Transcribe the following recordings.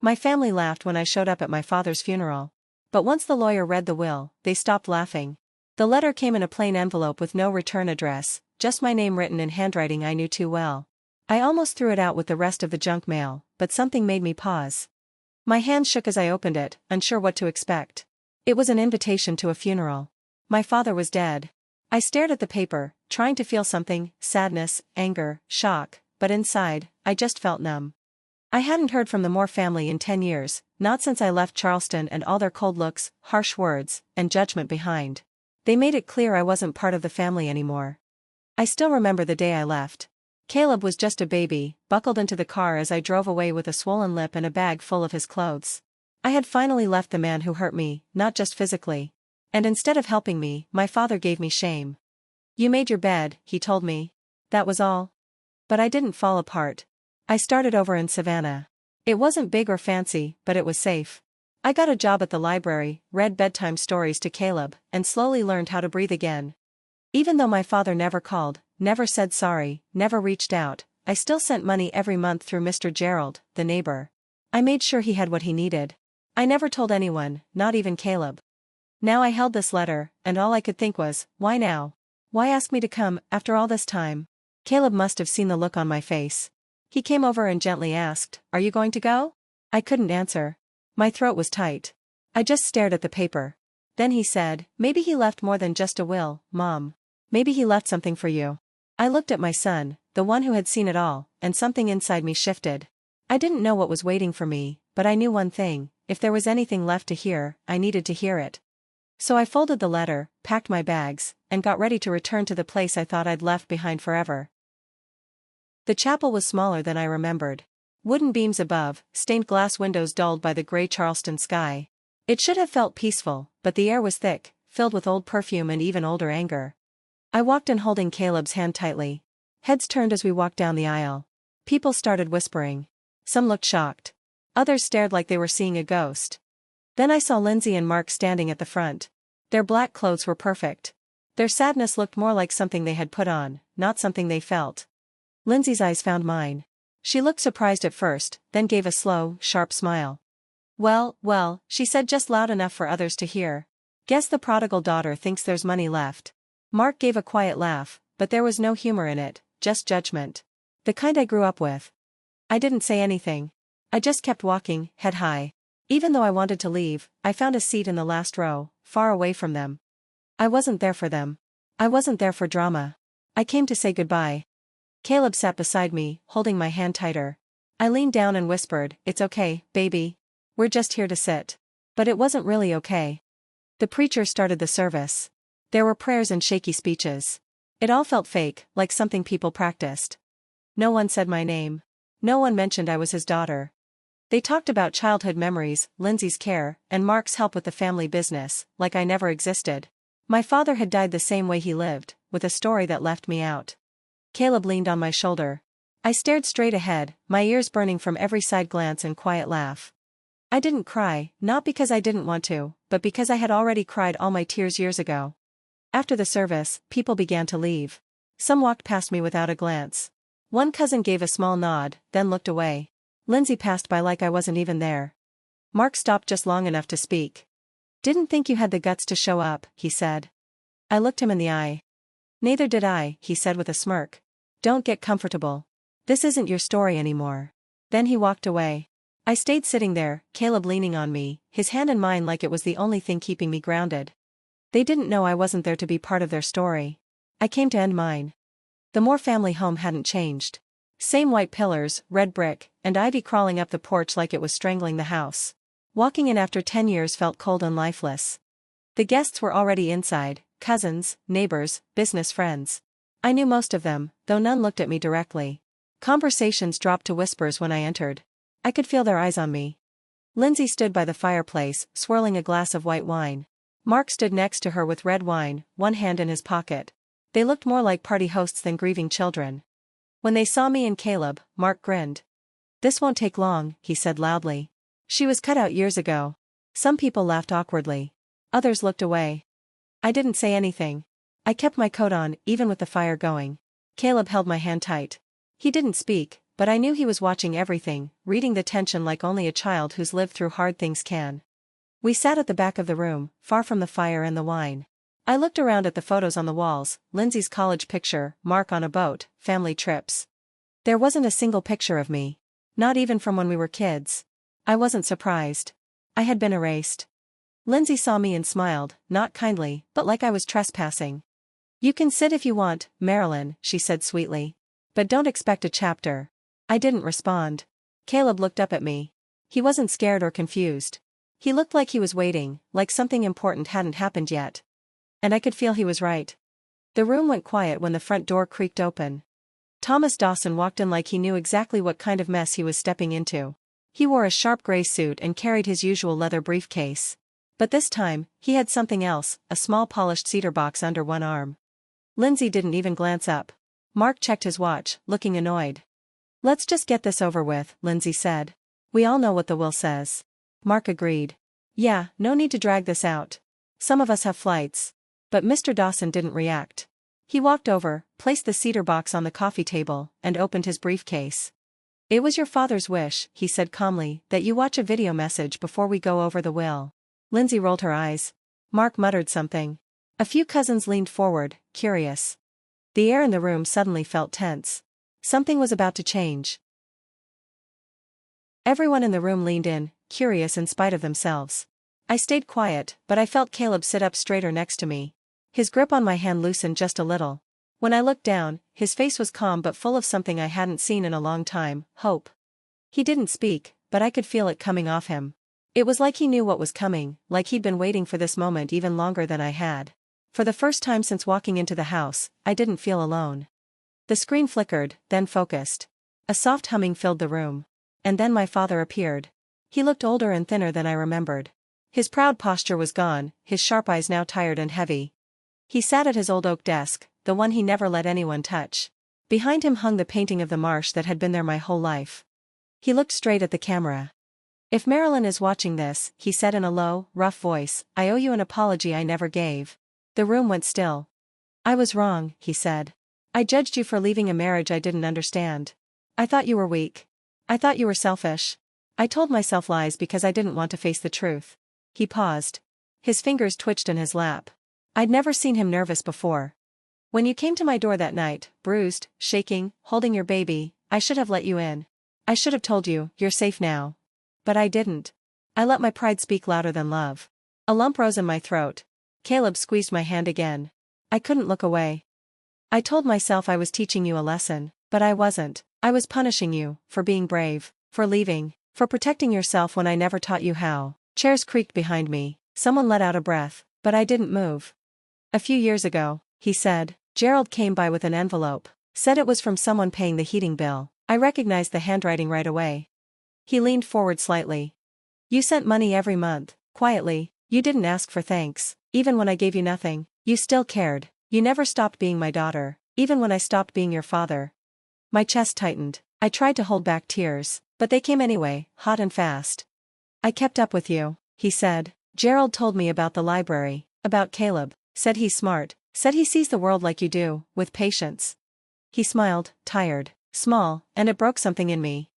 My family laughed when I showed up at my father's funeral. But once the lawyer read the will, they stopped laughing. The letter came in a plain envelope with no return address, just my name written in handwriting I knew too well. I almost threw it out with the rest of the junk mail, but something made me pause. My hands shook as I opened it, unsure what to expect. It was an invitation to a funeral. My father was dead. I stared at the paper, trying to feel something, sadness, anger, shock, but inside, I just felt numb. I hadn't heard from the Moore family in 10 years, not since I left Charleston, and all their cold looks, harsh words, and judgment behind. They made it clear I wasn't part of the family anymore. I still remember the day I left. Caleb was just a baby, buckled into the car as I drove away with a swollen lip and a bag full of his clothes. I had finally left the man who hurt me, not just physically. And instead of helping me, my father gave me shame. "You made your bed," he told me. That was all. But I didn't fall apart. I started over in Savannah. It wasn't big or fancy, but it was safe. I got a job at the library, read bedtime stories to Caleb, and slowly learned how to breathe again. Even though my father never called, never said sorry, never reached out, I still sent money every month through Mr. Gerald, the neighbor. I made sure he had what he needed. I never told anyone, not even Caleb. Now I held this letter, and all I could think was, why now? Why ask me to come, after all this time? Caleb must have seen the look on my face. He came over and gently asked, "Are you going to go?" I couldn't answer. My throat was tight. I just stared at the paper. Then he said, "Maybe he left more than just a will, Mom. Maybe he left something for you." I looked at my son, the one who had seen it all, and something inside me shifted. I didn't know what was waiting for me, but I knew one thing: if there was anything left to hear, I needed to hear it. So I folded the letter, packed my bags, and got ready to return to the place I thought I'd left behind forever. The chapel was smaller than I remembered. Wooden beams above, stained glass windows dulled by the gray Charleston sky. It should have felt peaceful, but the air was thick, filled with old perfume and even older anger. I walked in holding Caleb's hand tightly. Heads turned as we walked down the aisle. People started whispering. Some looked shocked. Others stared like they were seeing a ghost. Then I saw Lindsay and Mark standing at the front. Their black clothes were perfect. Their sadness looked more like something they had put on, not something they felt. Lindsay's eyes found mine. She looked surprised at first, then gave a slow, sharp smile. Well, she said just loud enough for others to hear. "Guess the prodigal daughter thinks there's money left." Mark gave a quiet laugh, but there was no humor in it, just judgment. The kind I grew up with. I didn't say anything. I just kept walking, head high. Even though I wanted to leave, I found a seat in the last row, far away from them. I wasn't there for them. I wasn't there for drama. I came to say goodbye. Caleb sat beside me, holding my hand tighter. I leaned down and whispered, "It's okay, baby. We're just here to sit." But it wasn't really okay. The preacher started the service. There were prayers and shaky speeches. It all felt fake, like something people practiced. No one said my name. No one mentioned I was his daughter. They talked about childhood memories, Lindsay's care, and Mark's help with the family business, like I never existed. My father had died the same way he lived, with a story that left me out. Caleb leaned on my shoulder. I stared straight ahead, my ears burning from every side glance and quiet laugh. I didn't cry, not because I didn't want to, but because I had already cried all my tears years ago. After the service, people began to leave. Some walked past me without a glance. One cousin gave a small nod, then looked away. Lindsay passed by like I wasn't even there. Mark stopped just long enough to speak. "Didn't think you had the guts to show up," he said. I looked him in the eye. "Neither did I," he said with a smirk. "Don't get comfortable. This isn't your story anymore." Then he walked away. I stayed sitting there, Caleb leaning on me, his hand in mine like it was the only thing keeping me grounded. They didn't know I wasn't there to be part of their story. I came to end mine. The Moore family home hadn't changed. Same white pillars, red brick, and ivy crawling up the porch like it was strangling the house. Walking in after 10 years felt cold and lifeless. The guests were already inside, cousins, neighbors, business friends. I knew most of them, though none looked at me directly. Conversations dropped to whispers when I entered. I could feel their eyes on me. Lindsay stood by the fireplace, swirling a glass of white wine. Mark stood next to her with red wine, one hand in his pocket. They looked more like party hosts than grieving children. When they saw me and Caleb, Mark grinned. "This won't take long," he said loudly. "She was cut out years ago." Some people laughed awkwardly. Others looked away. I didn't say anything. I kept my coat on, even with the fire going. Caleb held my hand tight. He didn't speak, but I knew he was watching everything, reading the tension like only a child who's lived through hard things can. We sat at the back of the room, far from the fire and the wine. I looked around at the photos on the walls, Lindsay's college picture, Mark on a boat, family trips. There wasn't a single picture of me. Not even from when we were kids. I wasn't surprised. I had been erased. Lindsay saw me and smiled, not kindly, but like I was trespassing. "You can sit if you want, Marilyn," she said sweetly. "But don't expect a chapter." I didn't respond. Caleb looked up at me. He wasn't scared or confused. He looked like he was waiting, like something important hadn't happened yet. And I could feel he was right. The room went quiet when the front door creaked open. Thomas Dawson walked in like he knew exactly what kind of mess he was stepping into. He wore a sharp gray suit and carried his usual leather briefcase. But this time, he had something else, a small polished cedar box under one arm. Lindsay didn't even glance up. Mark checked his watch, looking annoyed. "Let's just get this over with," Lindsay said. "We all know what the will says." Mark agreed. "Yeah, no need to drag this out. Some of us have flights." But Mr. Dawson didn't react. He walked over, placed the cedar box on the coffee table, and opened his briefcase. "It was your father's wish," he said calmly, "that you watch a video message before we go over the will." Lindsay rolled her eyes. Mark muttered something. A few cousins leaned forward, curious. The air in the room suddenly felt tense. Something was about to change. Everyone in the room leaned in, curious in spite of themselves. I stayed quiet, but I felt Caleb sit up straighter next to me. His grip on my hand loosened just a little. When I looked down, his face was calm but full of something I hadn't seen in a long time, hope. He didn't speak, but I could feel it coming off him. It was like he knew what was coming, like he'd been waiting for this moment even longer than I had. For the first time since walking into the house, I didn't feel alone. The screen flickered, then focused. A soft humming filled the room. And then my father appeared. He looked older and thinner than I remembered. His proud posture was gone, his sharp eyes now tired and heavy. He sat at his old oak desk, the one he never let anyone touch. Behind him hung the painting of the marsh that had been there my whole life. He looked straight at the camera. "If Marilyn is watching this," he said in a low, rough voice, "I owe you an apology I never gave." The room went still. "I was wrong," he said. "I judged you for leaving a marriage I didn't understand. I thought you were weak. I thought you were selfish. I told myself lies because I didn't want to face the truth." He paused. His fingers twitched in his lap. I'd never seen him nervous before. "When you came to my door that night, bruised, shaking, holding your baby, I should have let you in. I should have told you, you're safe now. But I didn't. I let my pride speak louder than love." A lump rose in my throat. Caleb squeezed my hand again. I couldn't look away. "I told myself I was teaching you a lesson, but I wasn't. I was punishing you, for being brave, for leaving, for protecting yourself when I never taught you how." Chairs creaked behind me. Someone let out a breath, but I didn't move. "A few years ago," he said, "Gerald came by with an envelope. Said it was from someone paying the heating bill. I recognized the handwriting right away." He leaned forward slightly. "You sent money every month, quietly. You didn't ask for thanks. Even when I gave you nothing, you still cared. You never stopped being my daughter, even when I stopped being your father." My chest tightened. I tried to hold back tears, but they came anyway, hot and fast. "I kept up with you," he said. "Gerald told me about the library, about Caleb, said he's smart, said he sees the world like you do, with patience." He smiled, tired, small, and it broke something in me.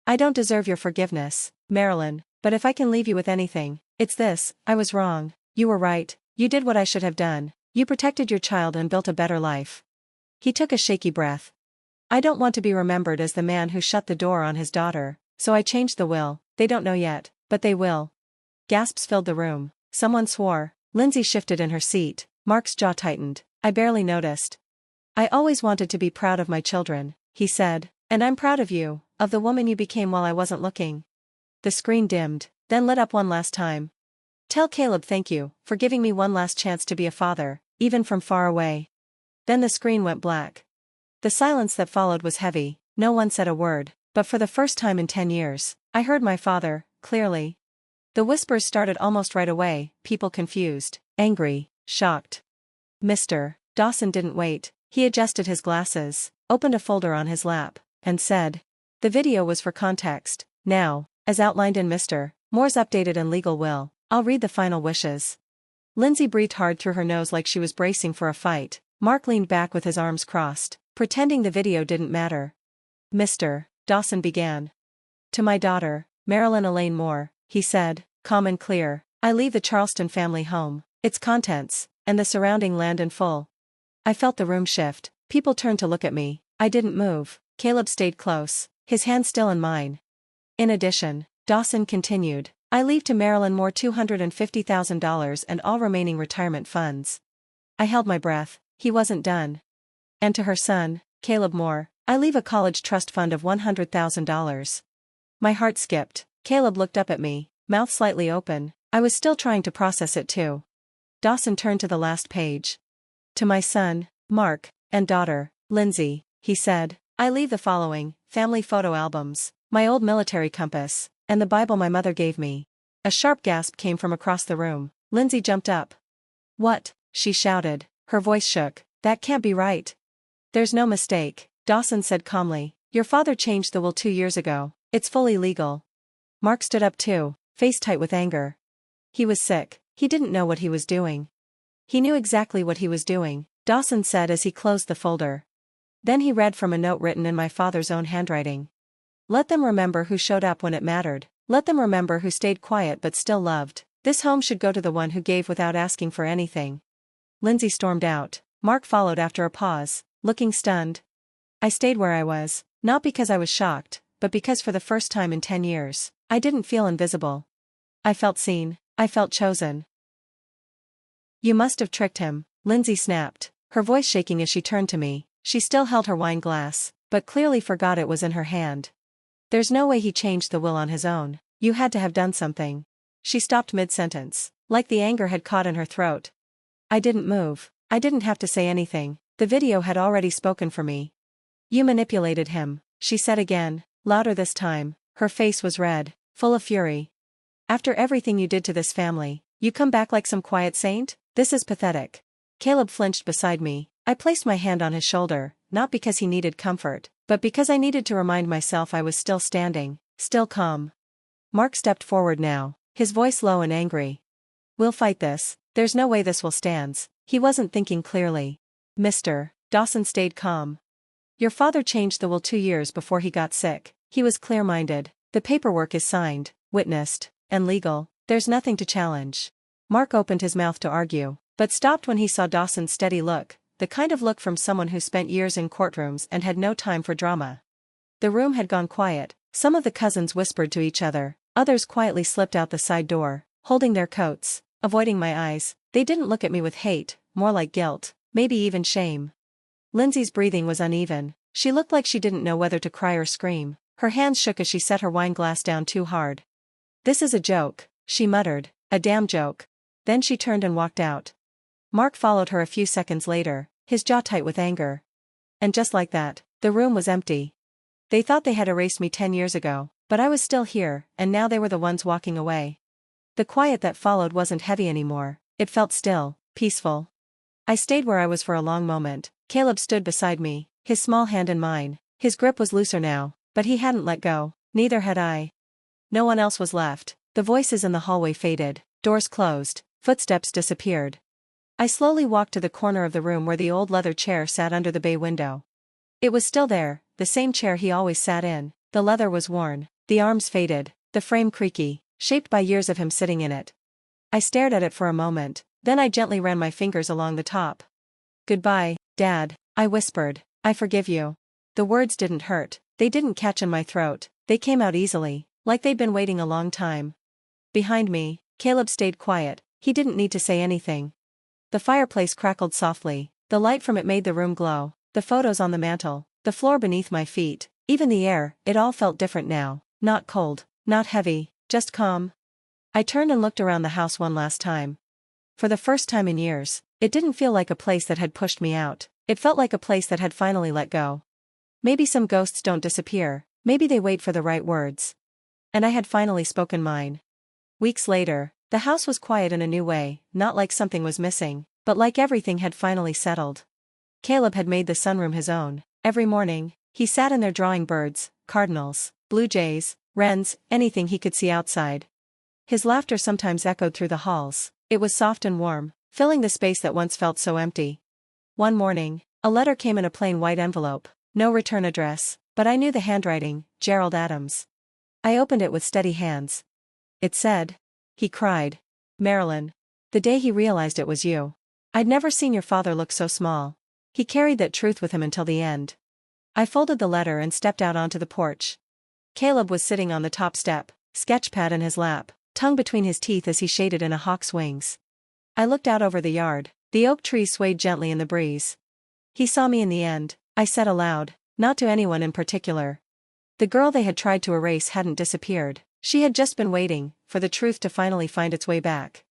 "I don't deserve your forgiveness, Marilyn, but if I can leave you with anything, it's this: I was wrong. You were right. You did what I should have done. You protected your child and built a better life." He took a shaky breath. "I don't want to be remembered as the man who shut the door on his daughter, so I changed the will. They don't know yet, but they will." Gasps filled the room. Someone swore. Lindsay shifted in her seat. Mark's jaw tightened. I barely noticed. "I always wanted to be proud of my children," he said. "And I'm proud of you, of the woman you became while I wasn't looking." The screen dimmed, then lit up one last time. "Tell Caleb thank you, for giving me one last chance to be a father, even from far away." Then the screen went black. The silence that followed was heavy. No one said a word, but for the first time in 10 years, I heard my father, clearly. The whispers started almost right away, people confused, angry, shocked. Mr. Dawson didn't wait. He adjusted his glasses, opened a folder on his lap, and said. The video was for context. Now, as outlined in Mr. Moore's updated and legal will, I'll read the final wishes. Lindsay breathed hard through her nose like she was bracing for a fight. Mark leaned back with his arms crossed, pretending the video didn't matter. Mr. Dawson began. To my daughter, Marilyn Elaine Moore, he said, calm and clear, I leave the Charleston family home, its contents, and the surrounding land in full. I felt the room shift. People turned to look at me. I didn't move. Caleb stayed close, his hand still in mine. In addition, Dawson continued, I leave to Marilyn Moore $250,000 and all remaining retirement funds. I held my breath. He wasn't done. And to her son, Caleb Moore, I leave a college trust fund of $100,000. My heart skipped. Caleb looked up at me, mouth slightly open. I was still trying to process it too. Dawson turned to the last page. To my son, Mark, and daughter, Lindsay, he said, I leave the following: family photo albums, my old military compass, and the Bible my mother gave me. A sharp gasp came from across the room. Lindsay jumped up. What? She shouted. Her voice shook. That can't be right. There's no mistake, Dawson said calmly. Your father changed the will 2 years ago. It's fully legal. Mark stood up too, face tight with anger. He was sick. He didn't know what he was doing. He knew exactly what he was doing, Dawson said as he closed the folder. Then he read from a note written in my father's own handwriting. Let them remember who showed up when it mattered. Let them remember who stayed quiet but still loved. This home should go to the one who gave without asking for anything. Lindsay stormed out. Mark followed after a pause, looking stunned. I stayed where I was, not because I was shocked, but because for the first time in 10 years, I didn't feel invisible. I felt seen. I felt chosen. You must have tricked him, Lindsay snapped, her voice shaking as she turned to me. She still held her wine glass, but clearly forgot it was in her hand. There's no way he changed the will on his own. You had to have done something. She stopped mid-sentence, like the anger had caught in her throat. I didn't move. I didn't have to say anything. The video had already spoken for me. You manipulated him, she said again, louder this time. Her face was red, full of fury. After everything you did to this family, you come back like some quiet saint? This is pathetic. Caleb flinched beside me. I placed my hand on his shoulder, not because he needed comfort, but because I needed to remind myself I was still standing, still calm. Mark stepped forward now, his voice low and angry. We'll fight this. There's no way this will stand. He wasn't thinking clearly. Mr. Dawson stayed calm. Your father changed the will 2 years before he got sick. He was clear-minded. The paperwork is signed, witnessed, and legal. There's nothing to challenge. Mark opened his mouth to argue, but stopped when he saw Dawson's steady look, the kind of look from someone who spent years in courtrooms and had no time for drama. The room had gone quiet. Some of the cousins whispered to each other, others quietly slipped out the side door, holding their coats, avoiding my eyes. They didn't look at me with hate, more like guilt, maybe even shame. Lindsay's breathing was uneven. She looked like she didn't know whether to cry or scream. Her hands shook as she set her wine glass down too hard. This is a joke, she muttered. A damn joke. Then she turned and walked out. Mark followed her a few seconds later, his jaw tight with anger. And just like that, the room was empty. They thought they had erased me 10 years ago, but I was still here, and now they were the ones walking away. The quiet that followed wasn't heavy anymore. It felt still, peaceful. I stayed where I was for a long moment. Caleb stood beside me, his small hand in mine. His grip was looser now, but he hadn't let go. Neither had I. No one else was left. The voices in the hallway faded, doors closed, footsteps disappeared. I slowly walked to the corner of the room where the old leather chair sat under the bay window. It was still there, the same chair he always sat in. The leather was worn, the arms faded, the frame creaky, shaped by years of him sitting in it. I stared at it for a moment, then I gently ran my fingers along the top. Goodbye, Dad, I whispered. I forgive you. The words didn't hurt, they didn't catch in my throat, they came out easily, like they'd been waiting a long time. Behind me, Caleb stayed quiet. He didn't need to say anything. The fireplace crackled softly. The light from it made the room glow. The photos on the mantel, the floor beneath my feet, even the air, it all felt different now. Not cold, not heavy, just calm. I turned and looked around the house one last time. For the first time in years, it didn't feel like a place that had pushed me out. It felt like a place that had finally let go. Maybe some ghosts don't disappear, maybe they wait for the right words. And I had finally spoken mine. Weeks later, the house was quiet in a new way, not like something was missing, but like everything had finally settled. Caleb had made the sunroom his own. Every morning, he sat in there drawing birds, cardinals, blue jays, wrens, anything he could see outside. His laughter sometimes echoed through the halls. It was soft and warm, filling the space that once felt so empty. One morning, a letter came in a plain white envelope. No return address, But I knew the handwriting, Gerald Adams. I opened it with steady hands. It said. He cried. Marilyn. The day he realized it was you. I'd never seen your father look so small. He carried that truth with him until the end. I folded the letter and stepped out onto the porch. Caleb was sitting on the top step, sketchpad in his lap, tongue between his teeth as he shaded in a hawk's wings. I looked out over the yard. The oak trees swayed gently in the breeze. He saw me in the end, I said aloud, not to anyone in particular. The girl they had tried to erase hadn't disappeared. She had just been waiting for the truth to finally find its way back.